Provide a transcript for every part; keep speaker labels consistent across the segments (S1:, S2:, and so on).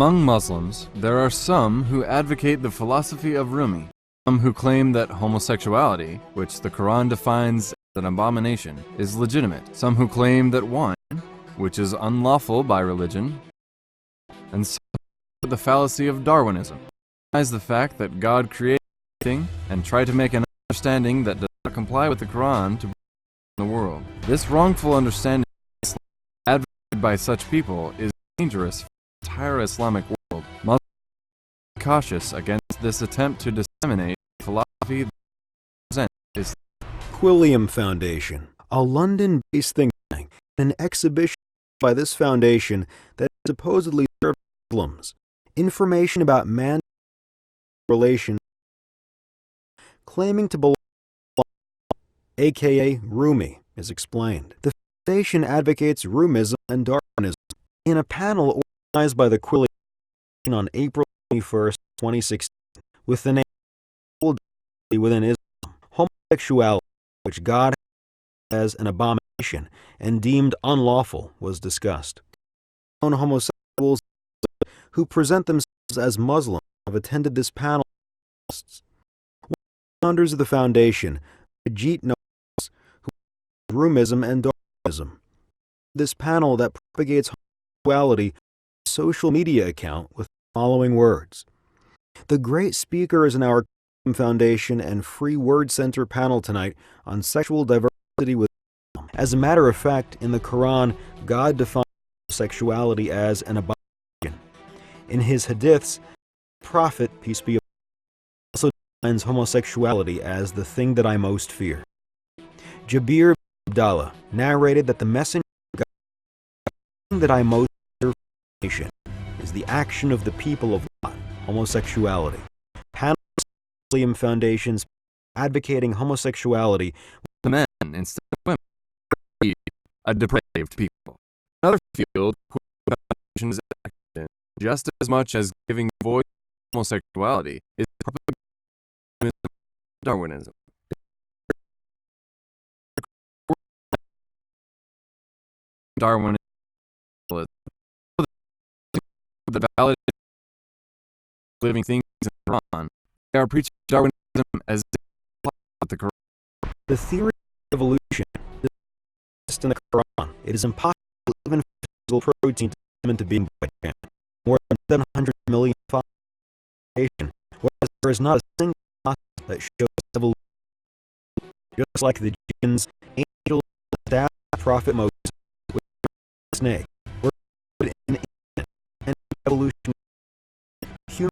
S1: Among Muslims, there are some who advocate the philosophy of Rumi, some who claim that homosexuality, which the Qur'an defines as an abomination, is legitimate, some who claim that wine, which is unlawful by religion, and some the fallacy of Darwinism, denies the fact that God created everything and try to make an understanding that does not comply with the Qur'an to bring the world. This wrongful understanding advocated by such people is dangerous for the entire Islamic world. Muslims are cautious against this attempt to disseminate philosophy that represents Islam.
S2: Quilliam Foundation, a London-based think tank, an exhibition by this foundation that supposedly serves Muslims. Information about man relations claiming to belong aka Rumi, is explained. The foundation advocates Rumism and Darwinism in a panel organized by the Quilliam on April 21st, 2016, with the name within Islam, homosexuality, which God as an abomination and deemed unlawful, was discussed. Homosexuals who present themselves as Muslims have attended this panel. One of the founders of the foundation, Ajit Nawaz, who Rumism and Darwinism. This panel that propagates homosexuality social media account with the following words. The great speakers in our Foundation and Free Word Center panel tonight on sexual diversity with Islam. As a matter of fact, in the Quran, God defines sexuality as an abomination. In his hadiths, the Prophet, peace be upon him, also defines homosexuality as the thing that I most fear. Jabir bin Abdallah narrated that the messenger of God, the thing that I most fear for the nation is the action of the people of God, homosexuality. Panel Muslim foundations advocating homosexuality
S1: The men instead of women, a depraved people. Another field where foundation is active in, just as much as giving voice to homosexuality, is propagating Darwinism. Darwinism, the valid living things in the Quran. They are preaching Darwinism as the Quran.
S2: The theory of evolution is in the Quran. It is impossible even for physical protein to come into being by chance. More than 700 million foundation, whereas there is not a single concept that shows evolution. Just like the jinns, angels, staff, prophet Moses, with the snake, were put in instant and evolution. Human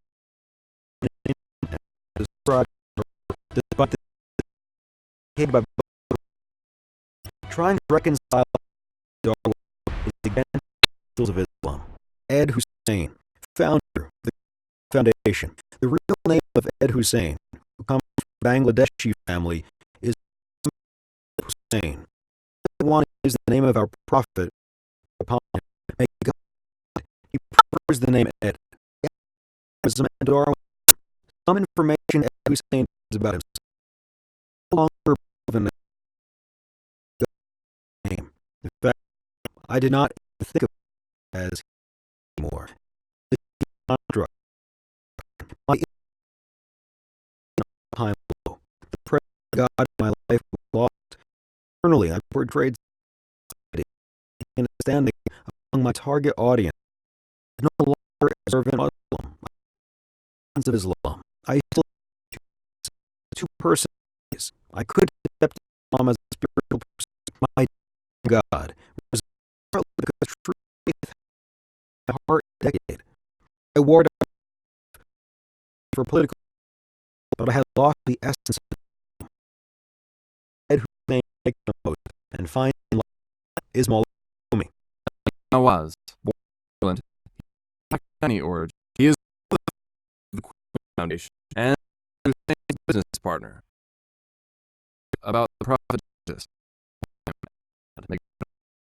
S2: described despite the by trying to reconcile Darwin is against the principles of Islam. Ed Hussein, founder of the foundation. The real name of Ed Hussein, who comes from a Bangladeshi family, is Hussein. One is the name of our prophet upon him. May God, he prefers the name Ed. And Darwin. Some information Ed Hussein has about himself. No longer relevant name. In fact, I did not think of it as anymore. My time low. The presence of God in my life was lost. Internally, I portrayed and standing among my target audience. No longer a servant Muslim. Of Islam. I still two personalities. I could accept Islam as a spiritual person. My God was like a true faith. My heart decade. I wore it for political, but I had lost the essence of it. Ed Hussein take the most and find life is Malumi.
S1: Nawaz, born in Pakistani origin. He is the Foundation and Hussein's business partner. About the Prophet Jesus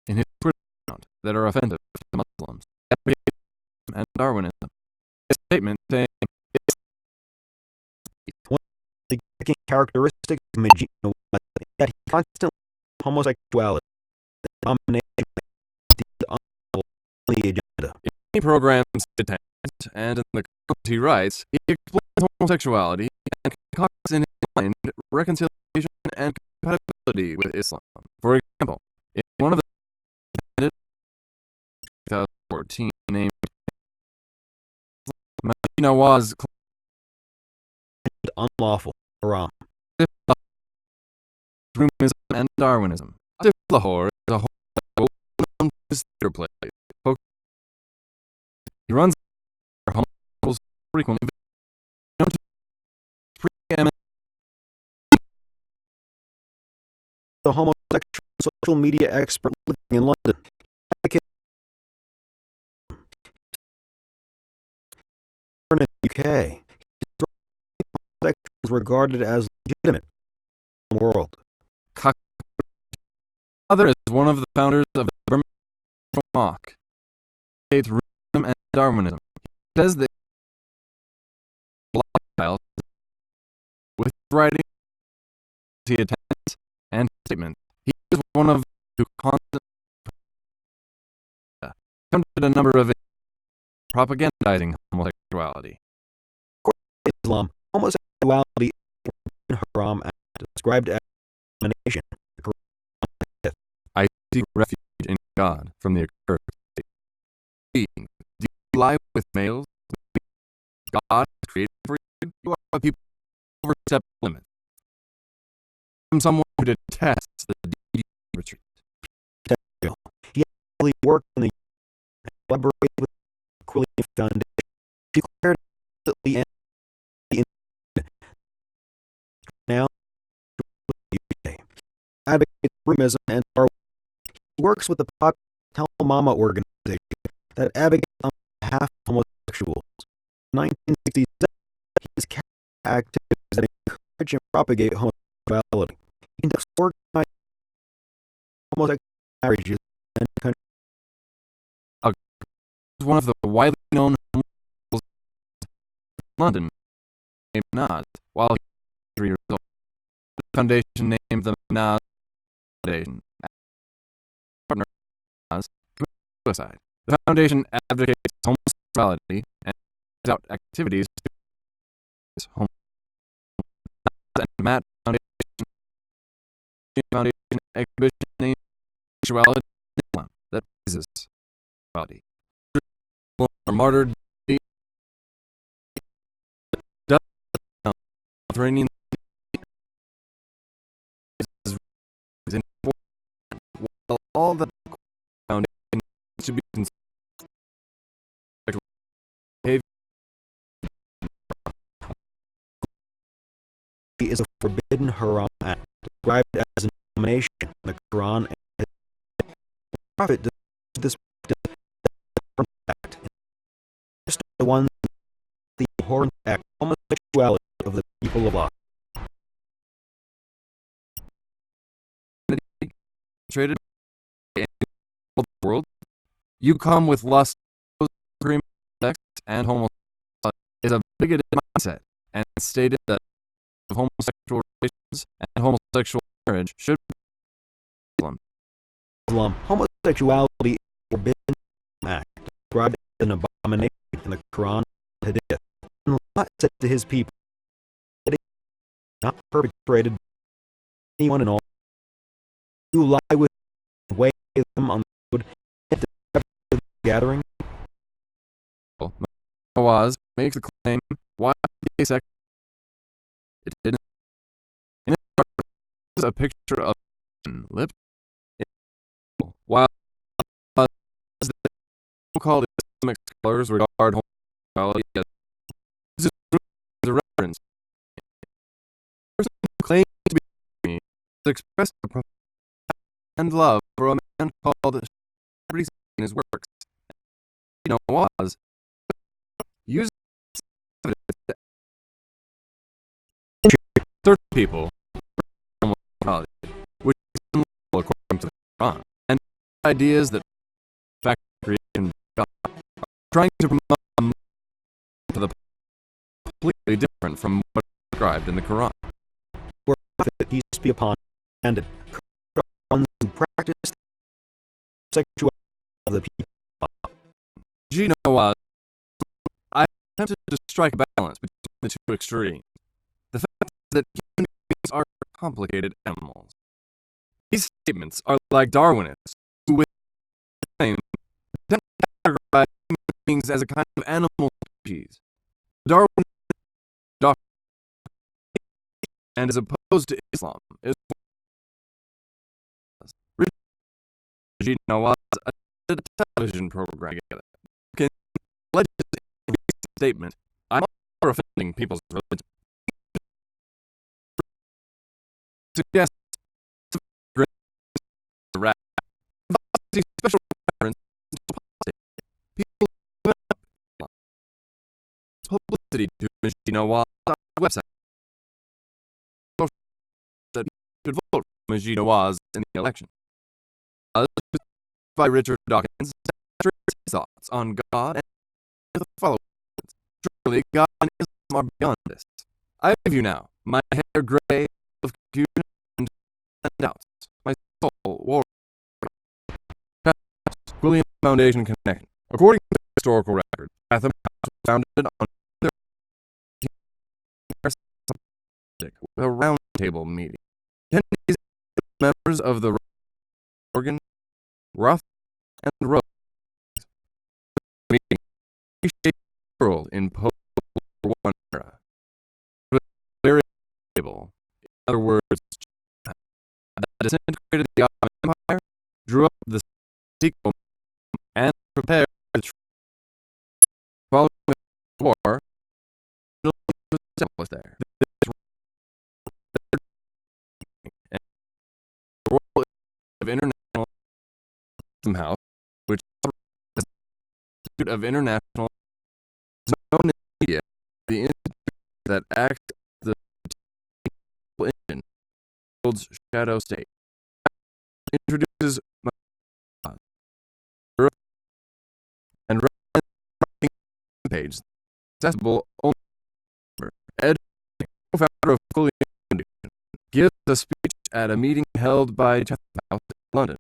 S1: in his Twitter account that are offensive to Muslims and Darwinism. A statement saying
S2: one of the characteristics of Majid Nawaz is that he constantly homosexuality, the domination, the agenda.
S1: Any programs attend and in the quote he writes, he explains homosexuality and concocts in his mind reconciliation and compatibility with Islam. For example, in one of the 2014 named Nawaz
S2: unlawful haram.
S1: Rumism and Darwinism. Lahore is a whole theater play. He runs homosexuals frequently known to preeminent
S2: The homosexual social media expert living in London. In the UK, homosexual is regarded as legitimate in the world.
S1: Other is one of the founders of the Birmingham Mock. Hates Rumism and Darwinism. He says that style with writing he attends and statements. He is one of who constantly counted a number of propagandizing homosexuality.
S2: Islam, homosexuality is haram and described as abomination.
S1: I seek refuge in God from the accursed state. Do you lie with males? God is created for you. You are people who overstep limits. I'm someone who detests the deep retreat.
S2: He actually worked in the collaborated with the Quillian Foundation. He declared the now advocates Rumism and Darwinism. He works with the popular Tell Mama organization that advocates on behalf of homosexuals. In 1967, his activities that encourage and propagate homosexuality. He conducts organized homosexual marriages in the country.
S1: One of the widely known homosexuals in London, named Nas, while he was 3 years old. The foundation named the Nas Foundation. Partner Nas committed suicide. The foundation advocates homosexuality and carries out activities to and Matt Foundation exhibition named Sexuality in Islam that praises sexuality. Are martyred Mediterranean is important, while all that foundation should be considered behavior
S2: is a forbidden haram act described as an abomination in the Qur'an, and the Prophet describes this act just the one the abhorrent act homosexuality of the people of Allah.
S1: Traded in the world, you come with lust, agreement, sex, and homosexuality is a bigoted mindset, and stated that homosexual relations and homosexual marriage should be
S2: Islam. Homosexuality is a forbidden act described as an abomination in the Quran and Hadith. And Allah said to his people, it is not perpetrated by anyone in all. You lie with way them on the road at the gathering.
S1: Nawaz makes a claim why gay sex it didn't. In it, a picture of lip while the so-called Islamic scholars regard homosexuality as a reference. The person who claims to be me has expressed a profound love for a man called in his works. Nawaz used third people which is according to the Quran, and ideas that fact creation God are trying to promote to the completely different from what is described in the Quran.
S2: Where Prophet, peace be upon him, and ones who practice sexuality of the people.
S1: Nawaz, attempted to strike a balance between the two extremes. The fact that human beings are complicated animals. These statements are like Darwinists, who with claim attempt to categorize human beings as a kind of animal species. Darwin doctrine and is opposed to Islam is Rashid Nawaz did a television program together. Can alleged in a recent statement, I'm for offending people's religion. Suggests rap. Special reference to people publicity to Rashid Nawaz's website. That should vote for Rashid Nawaz in the election. By Richard Dawkins, his thoughts on God and the following. Surely God and Islam are beyond this. I have you now, my hair gray, of confusion and doubts, my soul war. William Foundation Connection. According to the historical record, Chatham House was founded on a round table meeting. Attendees members of the Organ, Roth, and Rose meeting reshaped the world in post-War I era. It was very stable. In other words, that disintegrated the Ottoman Empire, drew up the sequel, and prepared the following the war. Was established there. The role of international House, which is the Institute of International, is known in the media, the institute that acts as the engine, world's shadow state, introduces Europe and page accessible only. Ed, co-founder of Qur'an, gives a speech at a meeting held by Chatham House in London.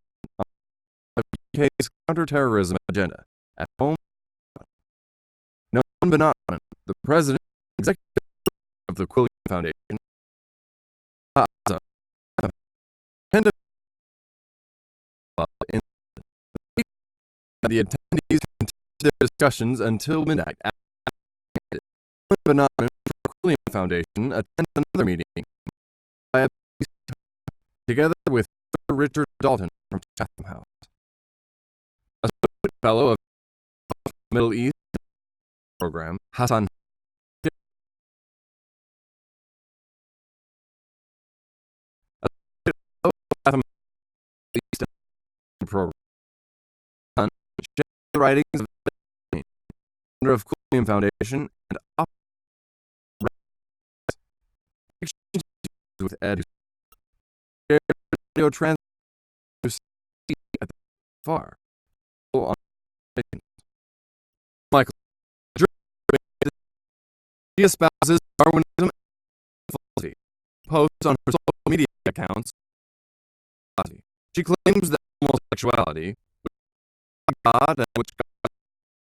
S1: UK's counterterrorism agenda at home. Known but not known, the president and executive of the Qur'an Foundation, the attendees continued their discussions until midnight. But not known, the Qur'an Foundation attended another meeting by a together with Richard Dalton from Chatham House. Associate Fellow of the Middle East Program, Hassan East Program, the writings of the founder of Qur'an Foundation and exchanges with Ed, radio trans at the far. Michael, she espouses Darwinism and philosophy. Posts on her social media accounts. She claims that homosexuality, which God and which God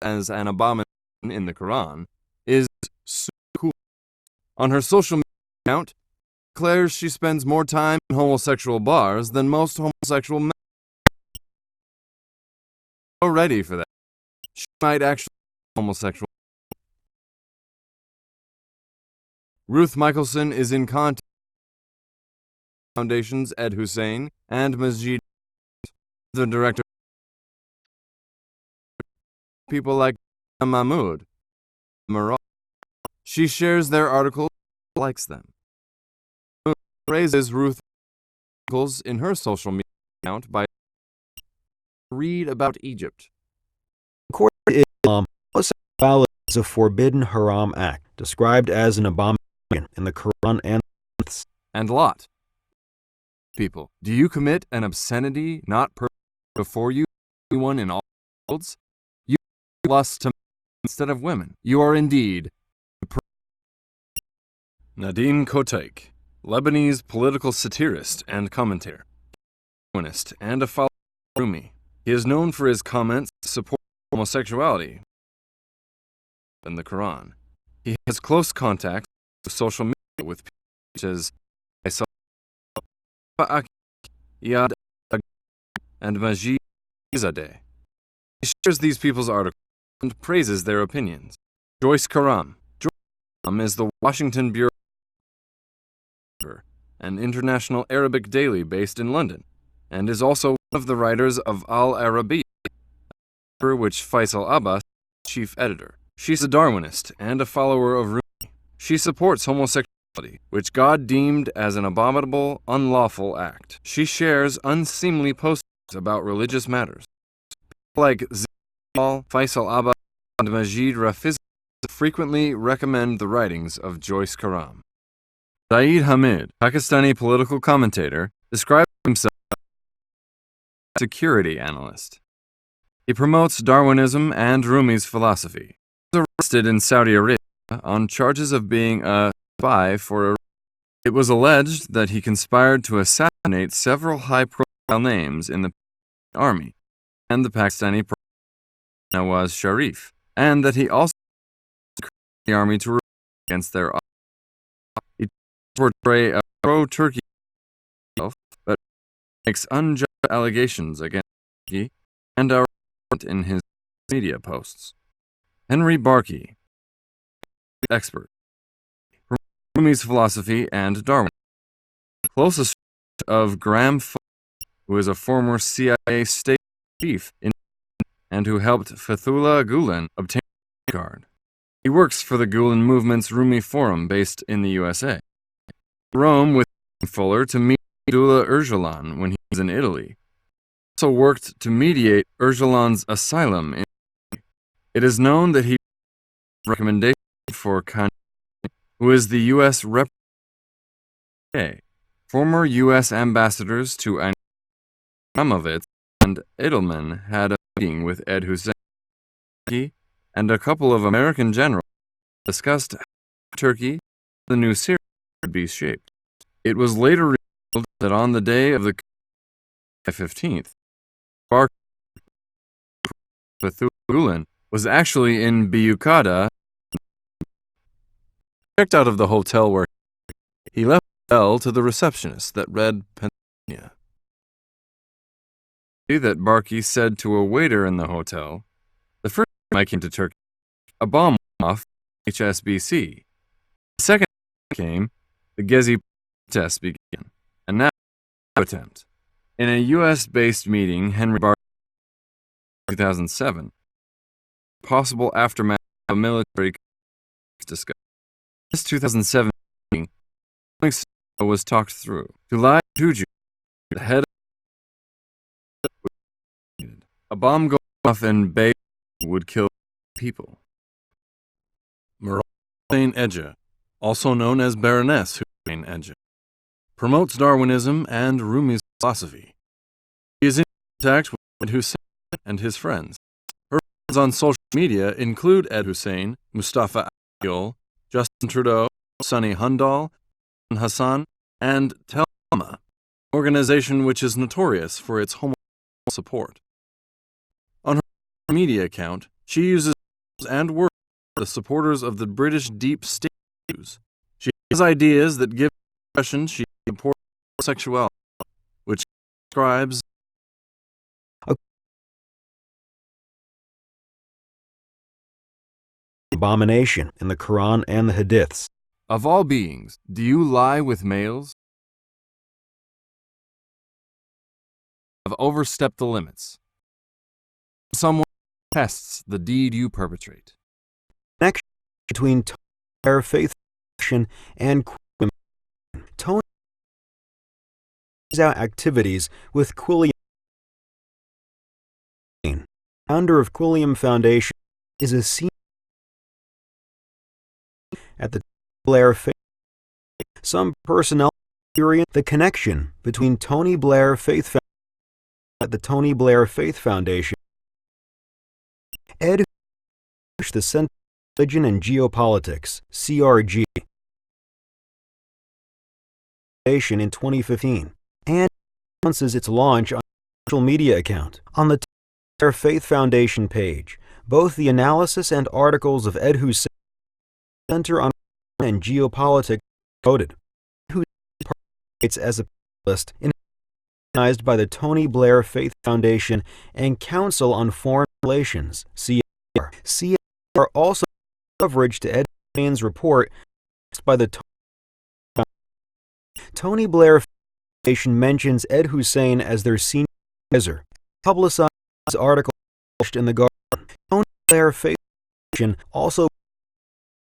S1: as an abomination in the Qur'an, is super cool. On her social media account, declares she spends more time in homosexual bars than most homosexual men. So ready for that. She might actually be homosexual. Ruth Michelson is in contact with Foundation's Ed Hussein and Masjid, the director. People like Mahmoud Marad. She shares their articles, likes them. Praises Ruth articles in her social media account by read about Egypt.
S2: According to Islam, homosexuality is a forbidden haram act, described as an abomination in the Quran and hadiths.
S1: And Lot. People, do you commit an obscenity not before you, anyone in all worlds? You lust to men instead of women. You are indeed. Nadim Kotaik, Lebanese political satirist and commentator, and a follower of Rumi. He is known for his comments supporting homosexuality in the Quran. He has close contact with social media with people such as Yad and Majid Zadeh. He shares these people's articles and praises their opinions. Joyce Karam. Joyce Karam is the Washington Bureau, an international Arabic daily based in London, and is also one of the writers of Al Arabiya, which Faisal Abbas is chief editor. She's a Darwinist and a follower of Rumi. She supports homosexuality, which God deemed as an abominable, unlawful act. She shares unseemly postings about religious matters. People like Zidal, Faisal Abbas, and Majid Rafizi frequently recommend the writings of Joyce Karam. Saeed Hamid, Pakistani political commentator, describes himself as a security analyst. He promotes Darwinism and Rumi's philosophy. He was arrested in Saudi Arabia on charges of being a spy for Iran. It was alleged that he conspired to assassinate several high-profile names in the army and the Pakistani President Nawaz Sharif, and that he also the army to rebel against their he portray a pro-Turkey but makes unjust allegations against Turkey and our in his media posts. Henry Barkey, expert, Rumi's philosophy and Darwin, closest of Graham Fuller, who is a former CIA state chief and who helped Fethullah Gulen obtain a green card. He works for the Gulen Movement's Rumi Forum based in the USA. Rome with Fuller to meet Abdullah Öcalan when he was in Italy. He also worked to mediate Öcalan's asylum in Italy. It is known that he recommendation for Khan, who is the U.S. representative. Former U.S. ambassadors to Abramovich and Edelman had a meeting with Ed Hussein, and a couple of American generals discussed how Turkey, the new Syria, would be shaped. It was later revealed that on the day of the 15th, Fethullah Gulen was actually in Buyukada, checked out of the hotel where he left a bell to the receptionist that read Pennsylvania. That Barkey said to a waiter in the hotel, "The first time I came to Turkey, a bomb went off HSBC. The second time I came, the Gezi protests began, and now an attempt." In a U.S.-based meeting, Henry Barkey, 2007, possible aftermath of a military discussion. This 2007 meeting was talked through. Tulay Tuju, the head of a bomb going off in Bay would kill people. Maral Hussein Edja, also known as Baroness Hussein Edja, promotes Darwinism and Rumi's philosophy. He is in contact with Ed Hussein and his friends. Her friends on social media include Ed Hussein, Mustafa Akyol, Justin Trudeau, Sunny Hundal, Hassan, and Telma, an organization which is notorious for its homosexual support. On her media account, she uses and words the supporters of the British deep state views. She has ideas that give expression she supports sexuality, which describes
S2: abomination in the Qur'an and the Hadiths.
S1: Of all beings, do you lie with males? Have overstepped the limits. Someone tests the deed you perpetrate.
S2: Connection between Blair faith action and Quilliam. Tony out activities with Quilliam. Founder of Quilliam Foundation is a senior at the Blair faith. Some personnel experience the connection between Tony Blair Faith Foundation at the Tony Blair Faith Foundation. Ed the Center of Religion and Geopolitics, CRG, in 2015, and announces its launch on a social media account. On the Blair Faith Foundation page, both the analysis and articles of Ed Hussein Center on and Geopolitics voted, who participates as a panelist organized by the Tony Blair Faith Foundation and Council on Foreign Relations, CFR. CFR also coverage to Ed Husain's report by the Tony Blair Foundation mentions Ed Husain as their senior advisor. Publicized article published in The Guardian. Tony Blair Faith Foundation also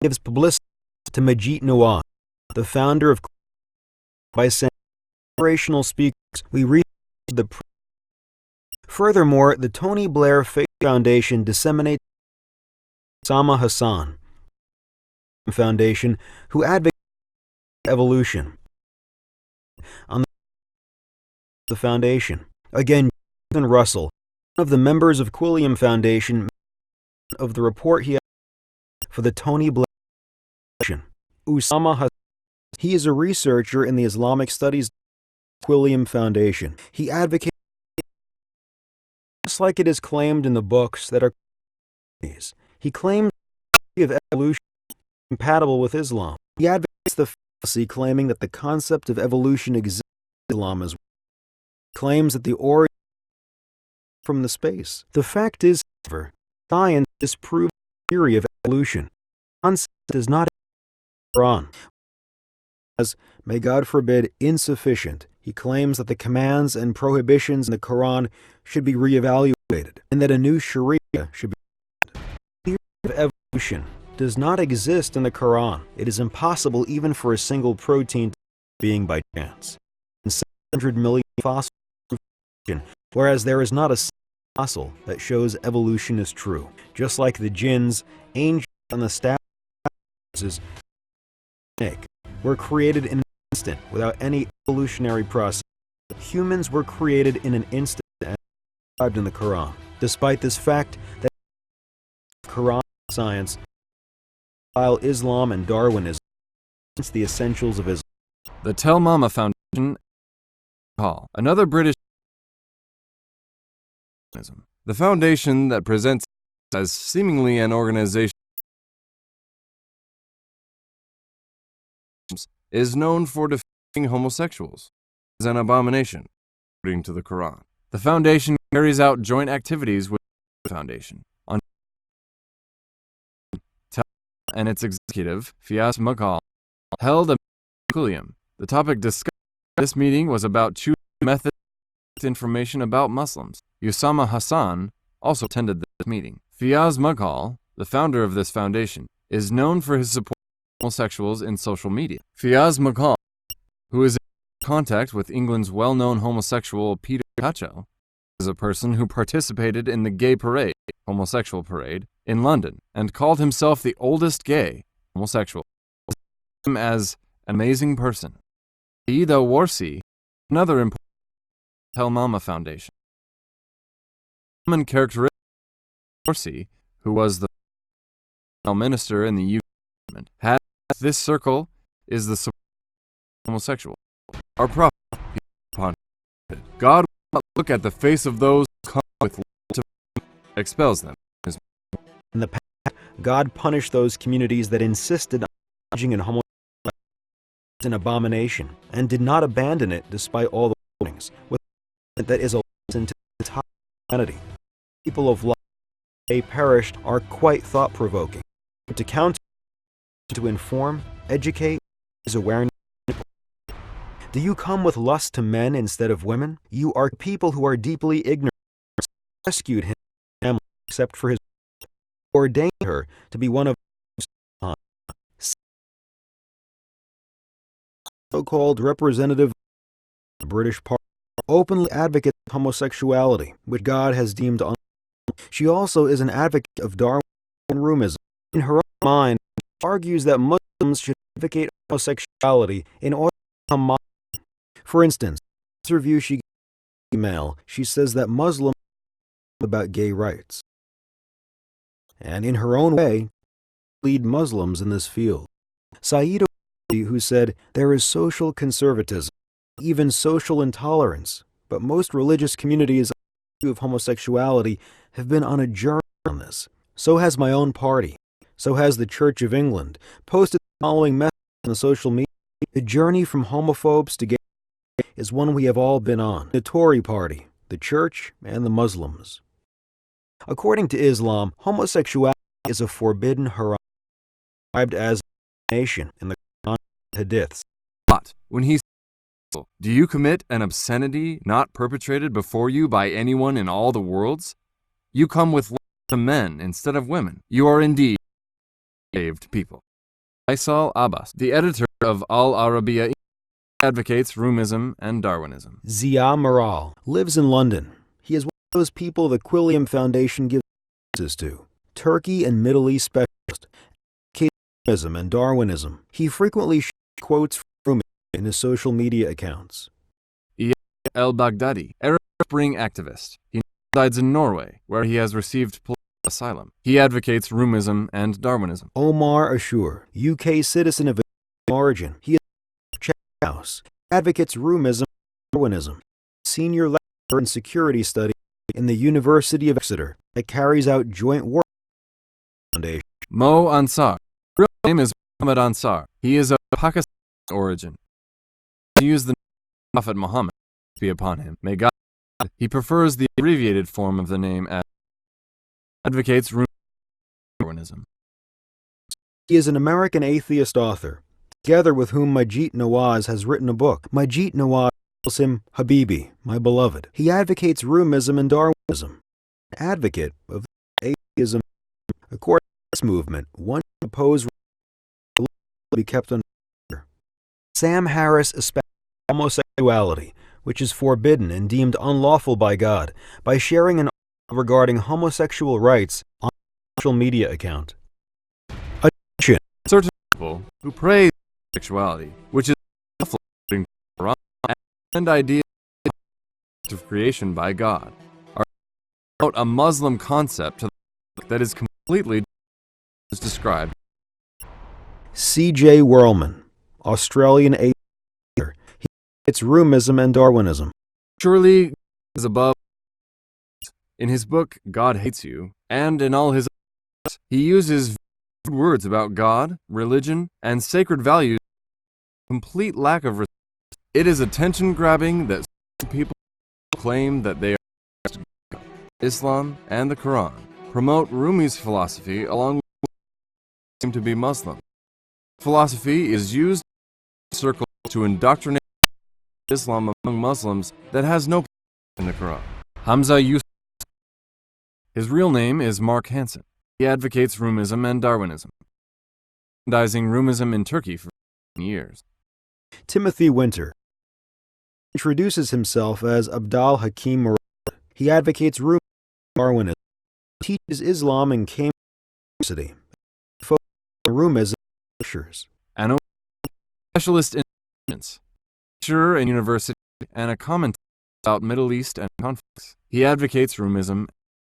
S2: gives publicity to Majid Nawaz, the founder of by saying inspirational speakers. We read the Furthermore, the Tony Blair Faith Foundation disseminates Osama Hassan Foundation, who advocates evolution on the foundation. Again, Jonathan Russell, one of the members of Quilliam Foundation, of the report he had for the Tony Blair Foundation. Osama Hassan, he is a researcher in the Islamic Studies Quilliam Foundation. He advocates, just like it is claimed in the books that are he claims of evolution compatible with Islam. He advocates the fallacy claiming that the concept of evolution exists in Islam as well. He claims that the origin from the space. The fact is, however, science disproves the theory of evolution. The concept does not exist in the Qur'an. As, may God forbid, insufficient, he claims that the commands and prohibitions in the Qur'an should be reevaluated, and that a new Sharia should be created. The theory of evolution does not exist in the Qur'an. It is impossible even for a single protein to being by chance. In 700 million fossils, whereas there is not a fossil that shows evolution is true. Just like the jinns, angels, and the statues were created in an instant without any evolutionary process. Humans were created in an instant as described in the Quran. Despite this fact that Quran science, while Islam and Darwinism against the essentials of Islam.
S1: The Tel Mama Foundation, another British. The foundation that presents as seemingly an organization is known for defending homosexuals as an abomination, according to the Quran. The foundation carries out joint activities with the foundation on and its executive, Fias Makal, held a Quilliam. The topic discussed at this meeting was about choosing methods with information about Muslims. Osama Hassan also attended this meeting. Fiaz Makal, the founder of this foundation, is known for his support of homosexuals in social media. Fiaz Makal, who is in contact with England's well-known homosexual Peter Cacho, is a person who participated in the gay parade, homosexual parade, in London, and called himself the oldest gay homosexual. Him as an amazing person. Ida Warsi, another important Tel Mama Foundation. Common characteristic of Warsi, who was the minister in the UK government, had this circle is the support of homosexual. Our prophet, God will not look at the face of those who come with love to expels them.
S2: In the past, God punished those communities that insisted on engaging in homosexuality as an abomination and did not abandon it despite all the warnings. With that is a lesson to the entire humanity. People of life, they perished, are quite thought-provoking. To counter, to inform, educate, is awareness. Do you come with lust to men instead of women? You are people who are deeply ignorant. Rescued him, family, except for his ordained her to be one of so-called representative of the British Party, openly advocates homosexuality, which God has deemed unlawful. She also is an advocate of Darwin and Rumism. In her own mind, she argues that Muslims should advocate homosexuality in order to become Muslim. For instance, in this review she gave email, she says that Muslims about gay rights. And in her own way, lead Muslims in this field. Saeed, who said, there is social conservatism, even social intolerance, but most religious communities on the issue of homosexuality have been on a journey on this. So has my own party. So has the Church of England posted the following message on the social media. The journey from homophobes to gay is one we have all been on. The Tory party, the Church, and the Muslims. According to Islam, homosexuality is a forbidden haram, described as abomination in the Qur'an and Hadiths.
S1: But when he says, do you commit an obscenity not perpetrated before you by anyone in all the worlds? You come with to men instead of women. You are indeed saved people. Faisal Abbas, the editor of Al Arabiya, advocates Rumism and Darwinism.
S2: Zia Maral lives in London. He is one of those people the Quilliam Foundation gives references to. Turkey and Middle East specialist, Rumism and Darwinism. He frequently quotes from Rumi in his social media accounts.
S1: Iyad el-Baghdadi, Arab Spring activist. He resides in Norway, where he has received political asylum. He advocates Rumism and Darwinism.
S2: Omar Ashur, UK citizen of origin. He is House, advocates Rumism and Darwinism. Senior lecturer in security studies in the University of Exeter that carries out joint work with the Foundation.
S1: Mo Ansar. His real name is Muhammad Ansar. He is of Pakistani origin. He used the name of Prophet Muhammad, peace be upon him. May God. He prefers the abbreviated form of the name as advocates Darwinism.
S2: He is an American atheist author, together with whom Majid Nawaz has written a book. Majid Nawaz calls him Habibi, my beloved. He advocates Rumism and Darwinism. An advocate of atheism. According to this movement, one should oppose will be kept under. Sam Harris espoused homosexuality, which is forbidden and deemed unlawful by God, by sharing an article regarding homosexual rights on a social media account. Attention.
S1: Certain people who praise sexuality, which is lawful according to the Qur'an, and ideas of creation by God, are about a Muslim concept to the public that is completely as described.
S2: C.J. Whirlman, Australian atheist. He advocates Rumism and Darwinism.
S1: Surely God is above. In his book, God Hates You, and in all his others, he uses words about God, religion, and sacred values. Complete lack of respect. It is attention-grabbing that some people claim that they are God. Islam and the Qur'an promote Rumi's philosophy along with seem to be Muslim. Philosophy is used in circles to indoctrinate Islam among Muslims that has no place in the Qur'an. Hamza Yusuf. His real name is Mark Hansen. He advocates Rumism and Darwinism, merchandising Rumism in Turkey for years.
S2: Timothy Winter introduces himself as Abdal Hakim Murad. He advocates Rumism and Darwinism, teaches Islam in Cambridge University, focuses on Rumism lectures.
S1: An specialist in science, lecturer in university, and a commentator about Middle East and conflicts. He advocates Rumism and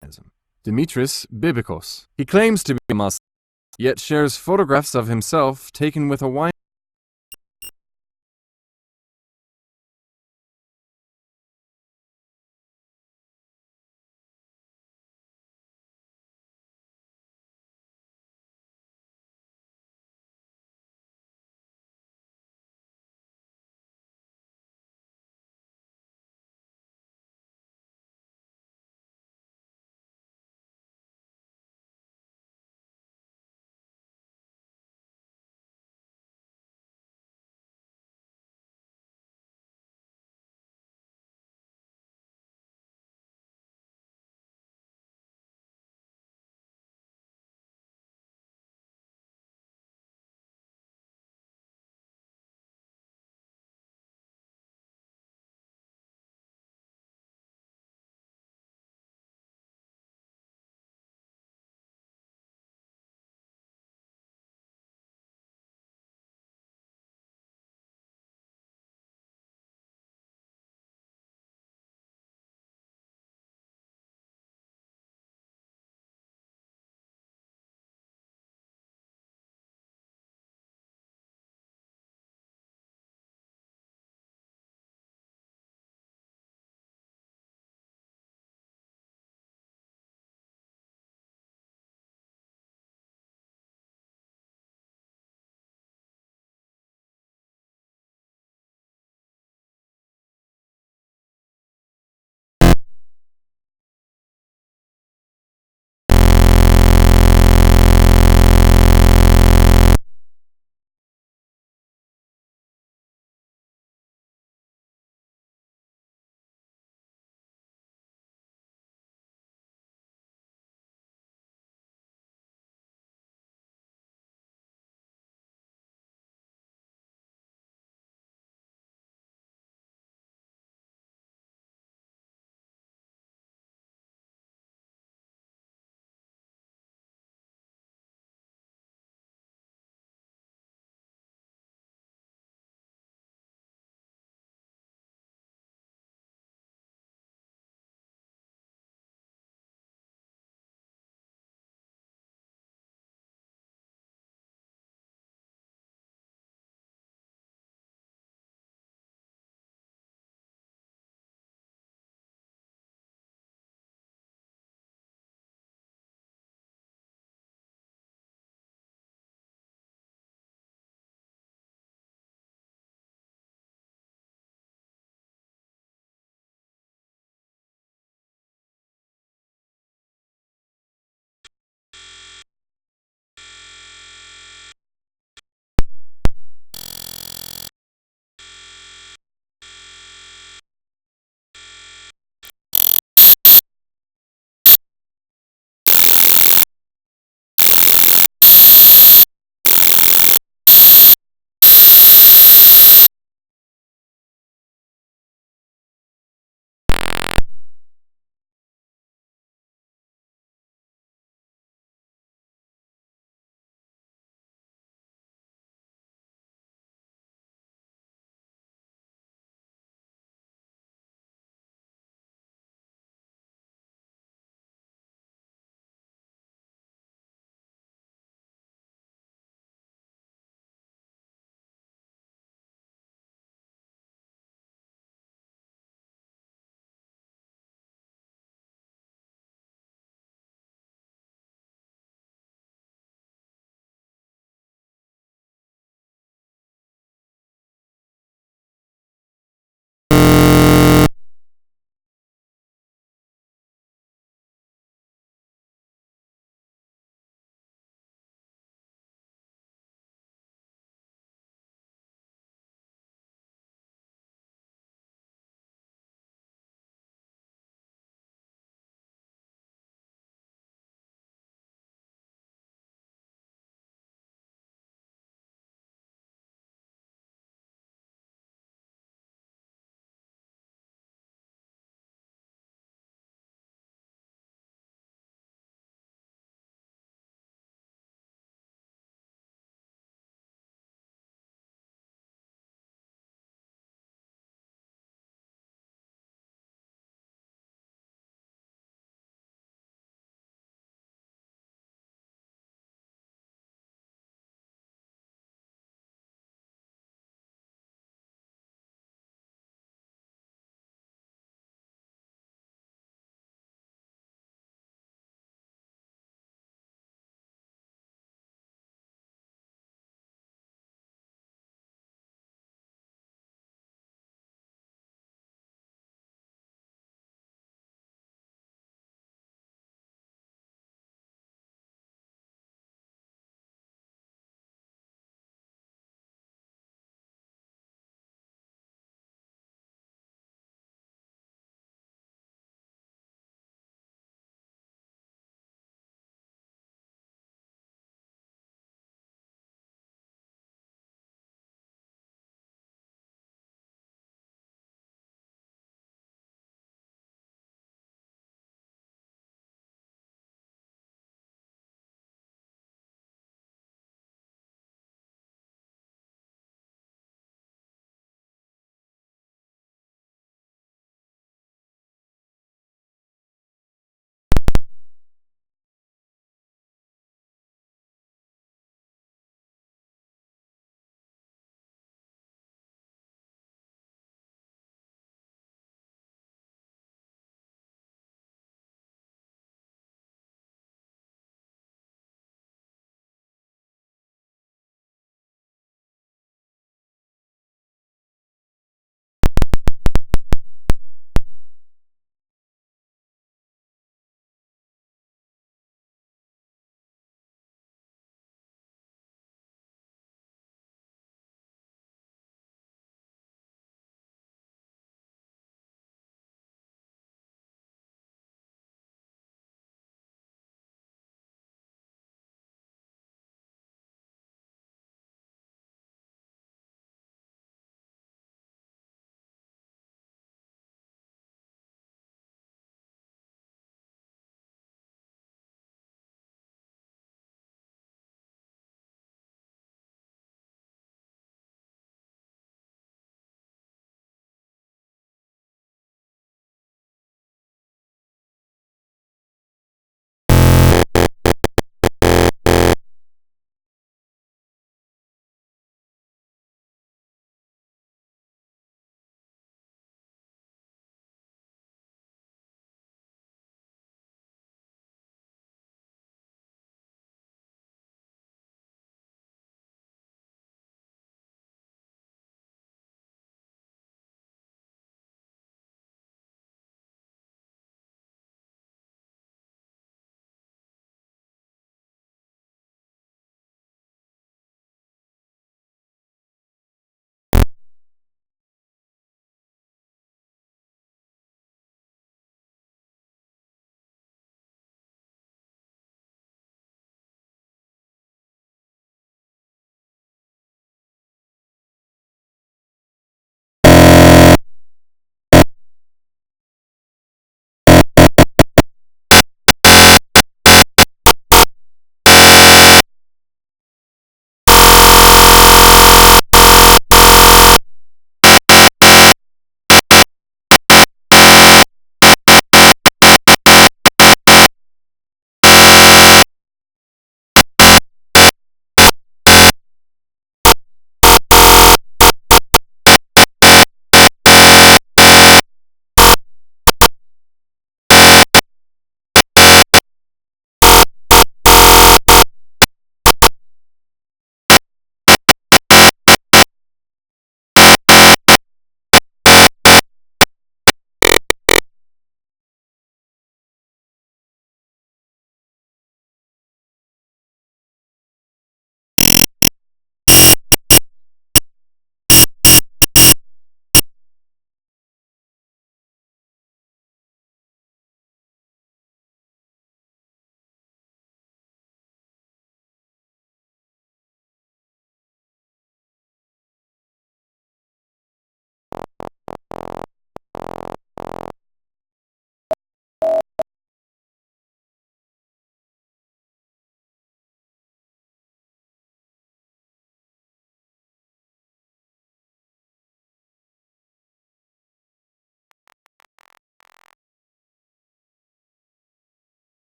S1: Darwinism. Dimitris Bibikos. He claims to be a Muslim, yet shares photographs of himself taken with a wine